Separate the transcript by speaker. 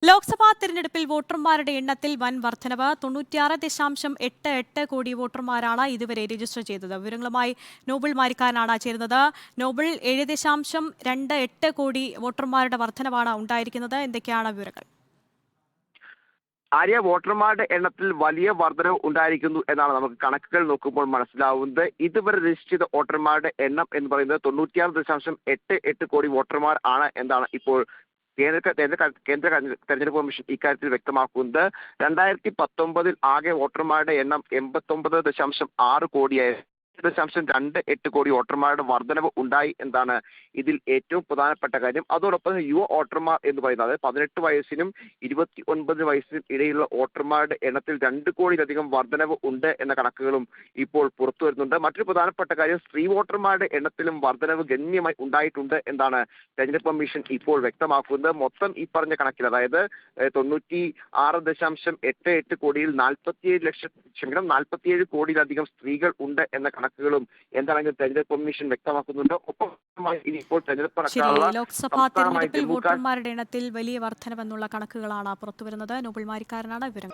Speaker 1: ലോക്സഭാ തെരഞ്ഞെടുപ്പിൽ വോട്ടർമാരുടെ എണ്ണത്തിൽ വൻ വർധനവ്. 96.88 കോടി വോട്ടർമാരാണ് ഇതുവരെ രജിസ്റ്റർ ചെയ്തത്. വിവരങ്ങളുമായി നോബിൾ മാരിക്കാരനാണ് ചേരുന്നത്. നോബിൾ, 7.28 കോടി വോട്ടർമാരുടെ വർധനവാണ് ഉണ്ടായിരിക്കുന്നത്. എന്തൊക്കെയാണ് വിവരങ്ങൾ?
Speaker 2: വോട്ടർമാരുടെ എണ്ണത്തിൽ വലിയ വർധനവ് ഉണ്ടായിരിക്കുന്നു എന്നാണ് നമുക്ക് കണക്കുകൾ നോക്കുമ്പോൾ മനസ്സിലാവുന്നത്. ഇതുവരെ രജിസ്റ്റർ ചെയ്ത വോട്ടർമാരുടെ എണ്ണം എന്ന് പറയുന്നത് 96.88 കോടി വോട്ടർമാർ ആണ് എന്നാണ് ഇപ്പോൾ കേന്ദ്ര തെരഞ്ഞെടുപ്പ് കമ്മീഷൻ ഇക്കാര്യത്തിൽ വ്യക്തമാക്കുന്നത്. 2019 ആകെ വോട്ടർമാരുടെ എണ്ണം 89.6 കോടിയായിരുന്നു. 28 കോടി വോട്ടർമാരുടെ വർധനവ് ഉണ്ടായി എന്നാണ് ഇതിൽ ഏറ്റവും പ്രധാനപ്പെട്ട കാര്യം. അതോടൊപ്പം യുവ വോട്ടർമാർ എന്ന് പറയുന്നത് 18 വയസ്സിനും 29 വയസ്സിനും ഇടയിലുള്ള വോട്ടർമാരുടെ എണ്ണത്തിൽ 2 കോടിയിലധികം വർധനവ് ഉണ്ട് എന്ന കണക്കുകളും ഇപ്പോൾ പുറത്തു വരുന്നുണ്ട്. മറ്റൊരു പ്രധാനപ്പെട്ട കാര്യം, സ്ത്രീ വോട്ടർമാരുടെ എണ്ണത്തിലും വർധനവ് ഗണ്യമായി ഉണ്ടായിട്ടുണ്ട് എന്നാണ് തെരഞ്ഞെടുപ്പ് കമ്മീഷൻ ഇപ്പോൾ വ്യക്തമാക്കുന്നത്. മൊത്തം ഈ പറഞ്ഞ കണക്കിൽ, അതായത് 96.88 കോടിയിൽ 47 കോടിയിലധികം സ്ത്രീകൾ ഉണ്ട് എന്ന കണക്കുകളും എന്താണെങ്കിലും തെരഞ്ഞെടുപ്പ് കമ്മീഷൻ വ്യക്തമാക്കുന്നുണ്ട്. ഒപ്പം ഇനിയിപ്പോൾ തെരഞ്ഞെടുപ്പ്
Speaker 1: ലോക്സഭാ തെരഞ്ഞെടുപ്പിൽ വോട്ടർമാരുടെ എണ്ണത്തിൽ വലിയ വർധനവെന്നുള്ള കണക്കുകളാണ് പുറത്തുവരുന്നത്. നോബിൾ മാരിക്കാരനാണ് വിവരം.